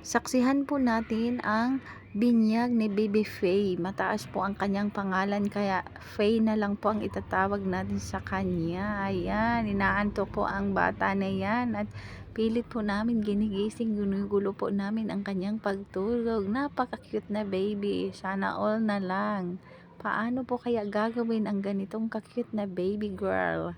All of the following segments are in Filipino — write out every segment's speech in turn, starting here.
Saksihan po natin ang binyag ni Baby Faye. Mataas po ang kanyang pangalan kaya Faye na lang po ang itatawag natin sa kanya. Ayan, inaantok po ang bata na yan at pilit po namin ginigising, ginugulo po namin ang kanyang pagtulog. Napaka-cute na baby. Sana all na lang. Paano po kaya gagawin ang ganitong ka-cute na baby girl?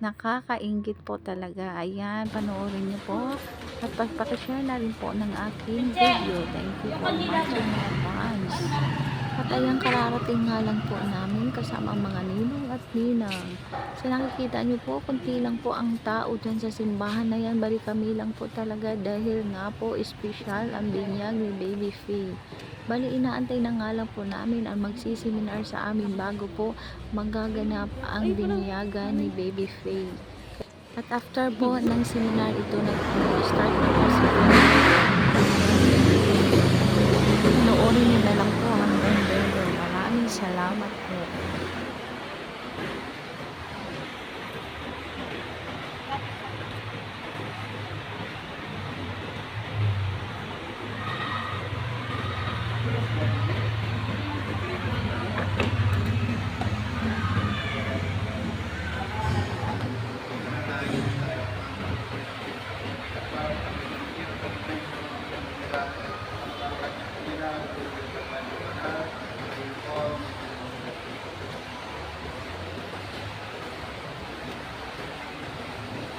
Nakakainggit po talaga. Ayan, panoorin niyo po. At pakishare na rin po ng aking video. Thank you for watching in advance. At ayan, kararating nga lang po namin kasama ang mga ninong at ninang. So nakikita niyo po, kunti lang po ang tao dyan sa simbahan na yan. Bali kami lang po talaga dahil nga po espesyal ang binyag ni Baby Faye. Bali inaantay na nga lang po namin ang magsiseminar sa amin bago po magaganap ang binyagan ni Baby Faye. At after po ng seminar ito, nag-start na po si Panoorin niyo na lang po hanggang dulo. Maraming salamat po.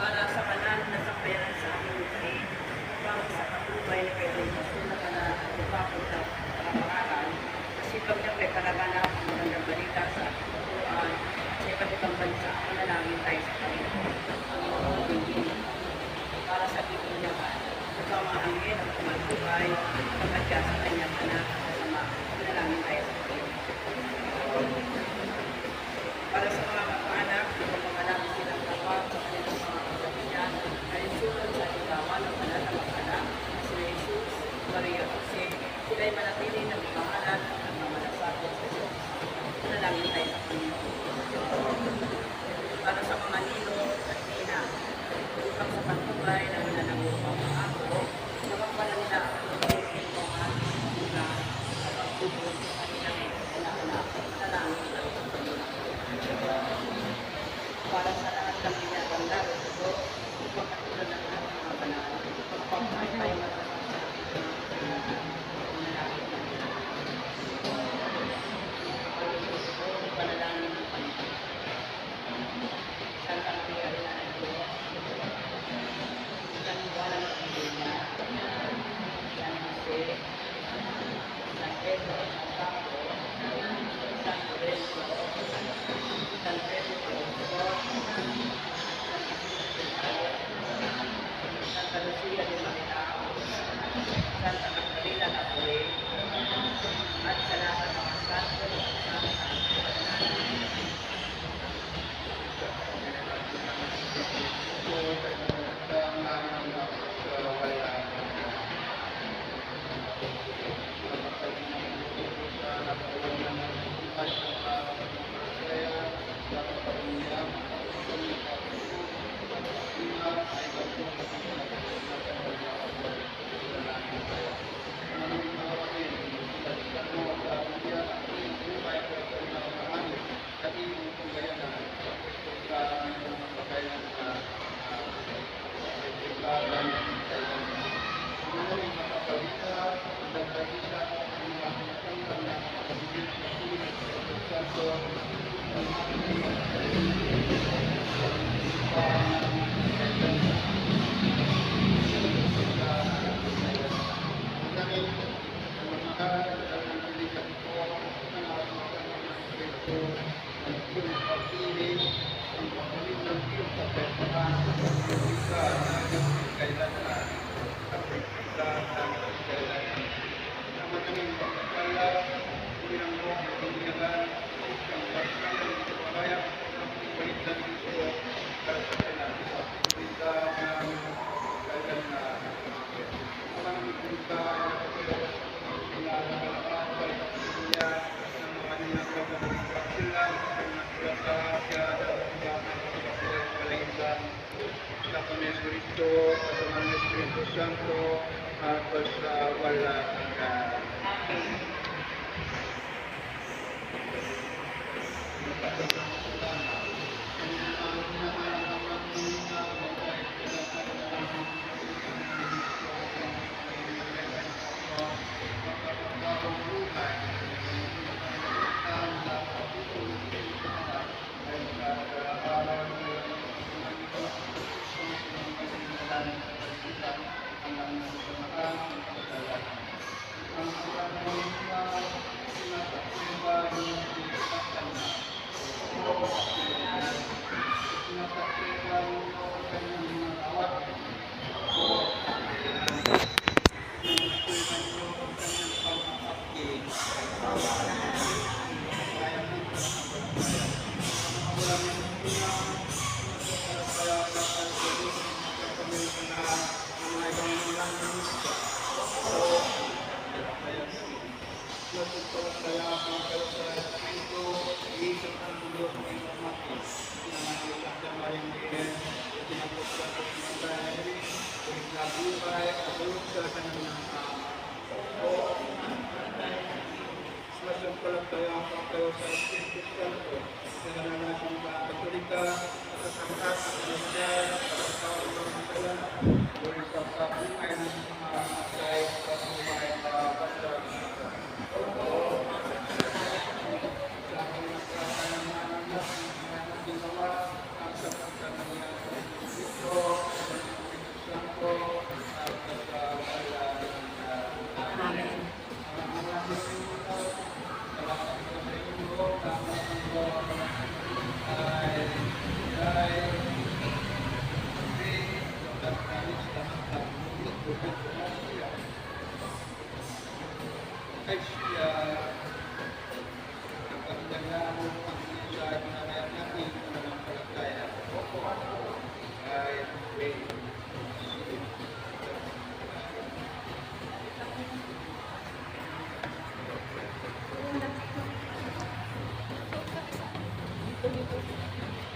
Para sa kanan na sakbayan sa aming lupain, upang sa patubay na pwede masunod na ipapot na pangalan, kasi pag niya may panaganap ang magandang balita sa Quran sa iba't ibang bansa, manalangin tayo sa Panginoon ang mga bigyan para sa bibilihan. Ikaw ang angin ang tumatubay, pagkatya sa kanyang anak at kasama, manalangin tayo sa Panginoon. Para sa mga kapaanak, upang magalangin silang kapag sa kanilang mga kapatid, ay sulat sa ligawan ng banal na mag-anak, sila Jesus, Maria Jose, sila ay manatili ng pangalan at nagmamalasakit sa Diyos. Manalangin tayo sa Panginoon. Para sa mga ninong at nina, upang sa pagtubay na mananangupang mga ako, napagpala nila ang pagkakitin ng ating mga at pagtubod sa kanilang anak-anak. Manalangin tayo sa Panginoon. Para sa lahat ng ginaganda o ito, ipagkatulan ng lahat ng mga banal, pagpapay tayo panalangin ng Panginoon. Santa Maria, Ina ng Diyos, San Juan ng Panginoon, San Jose, San Pedro, San Pablo, San Lorenzo, San Pedro, Santa Lucia de Marilao, Santa Magdalena Napoli, at sa lahat ng mga santo at santa. Cristo, Espíritu Santo, sa wala hanggan.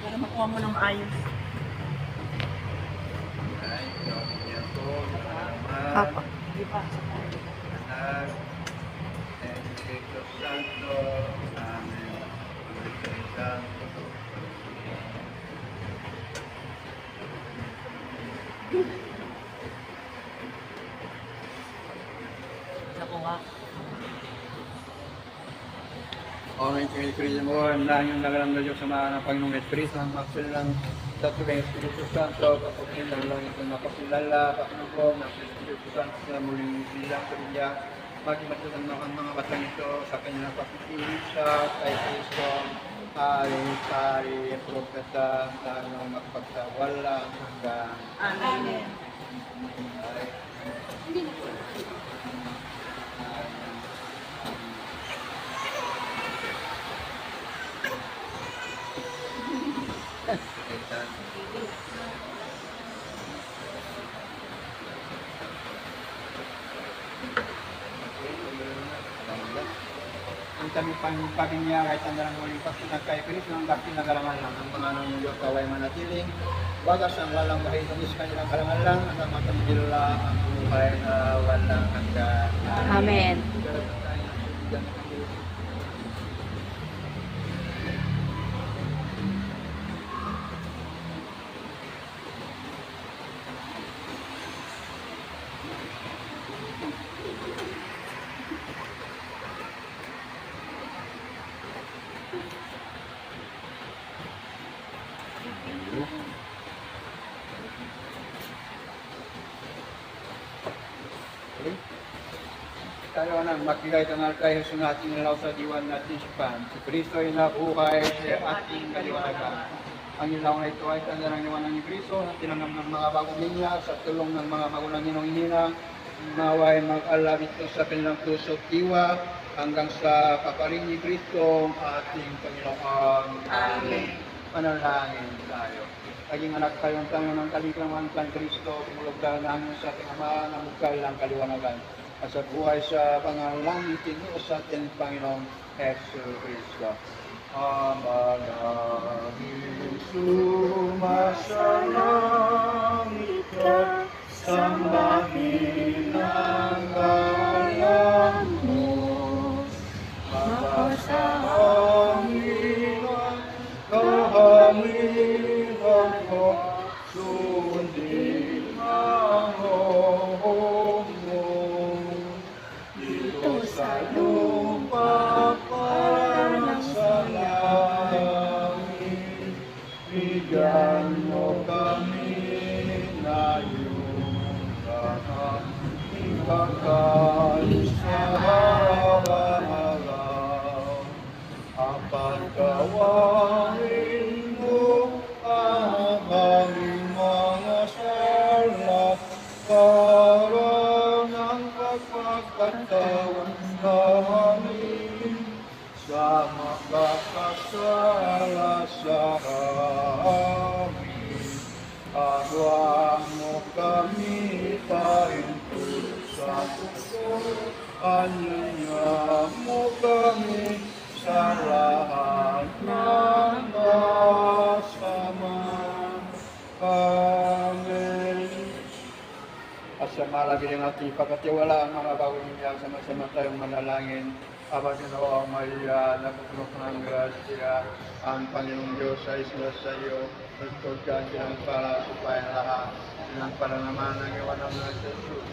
Para makuha mo ng maayos. Papa. Di ba? Anak, Espiritu Santo, Amen. Ako nga. O may kinikriya mo, ang lahat yung nagalang na Diyos sa mga ng Panginoong Espiritu, ang magsilang sa tuwing Espiritu Santo, kapagin ng langit na napakilala, kapanugong ng Espiritu Santo na muling bilang sa Biblia, maging matulang ang mga batang ito sa kanyang pagpipili sa kay Kristo, hari-hari, propeta, tayo magpagsawala hanggang Amen. Ang kami pagpagin niya kahit ang dalang muling pagsinag kay Kristo ang dapit na galangan lang ang mga nang Diyos kaway manatiling bagas ang walang mahinumis kanilang galangan lang ang matangila ang buhay na walang hanggan. Amen. Tayo nang makigay tangal kay Jesus natin nalaw sa diwan natin si Pan. Si Kristo ay nabuhay sa ating kaliwanagan. Ang ilaw na ito ay tanda ng liwanag ni Kristo na tinanggap ng mga bagong linya sa tulong ng mga magulang ninong hinang naway mag-alab ito sa kanilang puso at diwa hanggang sa kapaling ni Kristo ating Panginoon. Amen. Panalangin tayo. Naging anak tayong tayo ng kalikaman kan Kristo, tumulog tayo namin sa ating Ama na mugkay ng kaliwanagan. At sa buhay sa pangalangin tinuro sa ating Panginoong Yesu Kristo. Amanangin sumasalangit ka, sambahin ang kekal sa araw-araw. Apat gawain mo ang aming mga sala para ng pagpagkatawan namin sa makakasala sa amin. Awa mo kami paintulot sa puso, anyaya mo kami sa lahat ng masama. Amen. At sa malagi ng ating pagkatiwala ang mga bagong niya sa masamatayong manalangin, Aba Ginoo Maria, napupunok ng grasya, ang Panginoong Diyos ay sila sa iyo, tugtog ka ang para supayan lahat, ng para naman ang iwan ng mga Jesus.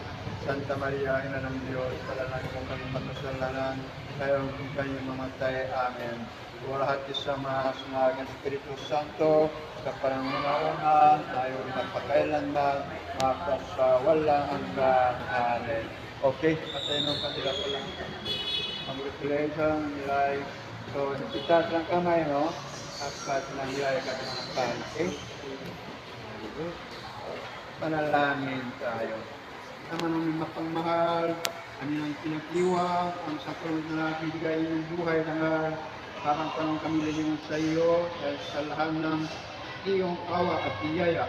Santa Maria, Ina ng Diyos, palalangin mo kami magkasalanan, ngayon kung kayo mamatay. Amen. O lahat isama sa Espiritu Santo, sa panangunauna, tayo magpakailanman, makasawalang hanggang. Amen. Okay, patay nung kanila ko lang. Congratulations, nilay. So, itaas lang kamay, no? At nilay ka ng pan. Okay? Panalangin tayo. Naman ang mapangmahal, amin ang pinagdiwang, ang sakrament na natin bigay ng buhay na nga, parang tanong kami lingin sa iyo, dahil sa lahat ng iyong awa at biyaya.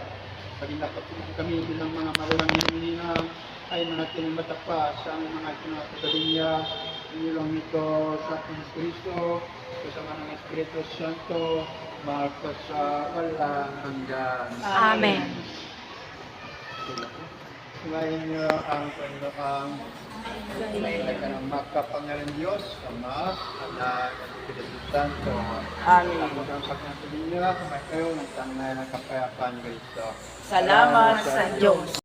Pag napatuloy kami bilang mga marulang hininang, ay manatiling matapa sa aming mga pinapasalinya, inilong ito sa Kristo, kasama ng Espiritu Santo, sa walang hanggan. Amen. Sumayin niyo ang Panginoon, sumayin ka ng makapangalan Diyos, Ama, Anak, at Espiritu Santo. Amen. Ang pagkakatabi niyo, kumay kayo ng tangnay ng kapayapaan Kristo. Salamat sa Diyos.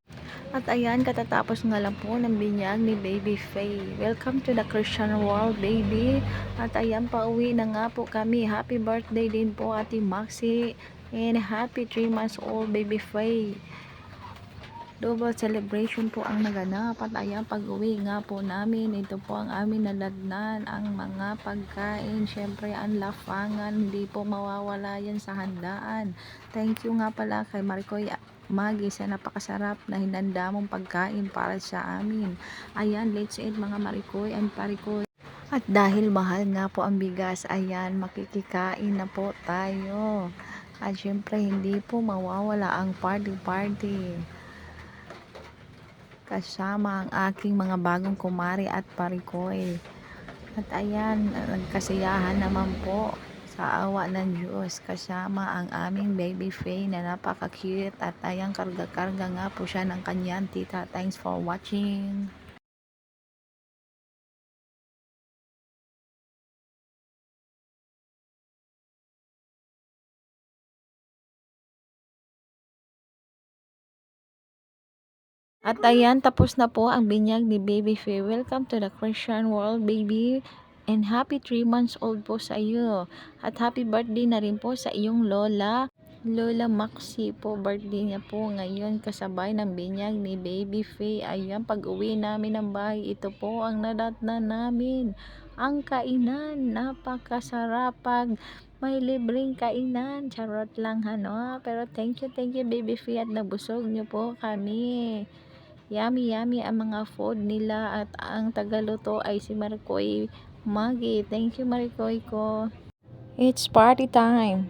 At ayan, katatapos nga lang po ng binyag ni Baby Faye. Welcome to the Christian world, baby. At ayan, pauwi na nga po kami. Happy birthday din po, Ate Maxi. And happy 3 months old, Baby Faye. Double celebration po ang naganap. At ayan, pag-uwi nga po namin, ito po ang amin naladnan, ang mga pagkain. Syempre, ang lafangan, hindi po mawawala yan sa handaan. Thank you nga pala kay Maricoy Magi sa napakasarap na hinanda mong pagkain para sa amin. Ayan, let's eat mga Maricoy and Parikoy. At dahil mahal nga po ang bigas, ayan, makikikain na po tayo. At syempre, hindi po mawawala ang party. Kasama ang aking mga bagong kumari at Parikoy. At ayan, nagkasiyahan naman po sa awa ng Diyos kasama ang aming Baby Faye na napaka-cute. At ayan, karga-karga nga po siya ng kanyang tita. Thanks for watching. At ayan, tapos na po ang binyag ni Baby Faye. Welcome to the Christian world, baby. And happy 3 months old po sa iyo. At happy birthday na rin po sa iyong lola. Lola Maxi po, birthday niya po ngayon kasabay ng binyag ni Baby Faye. Ayan, pag-uwi namin ng bahay, ito po ang nadatnan namin. Ang kainan, napakasarap pag may libreng kainan. Charot lang ano. Pero thank you Baby Faye at nabusog niyo po kami. Yummy ang mga food nila at ang tagaluto ay si Maricoy Magi. Thank you Maricoy ko. It's party time.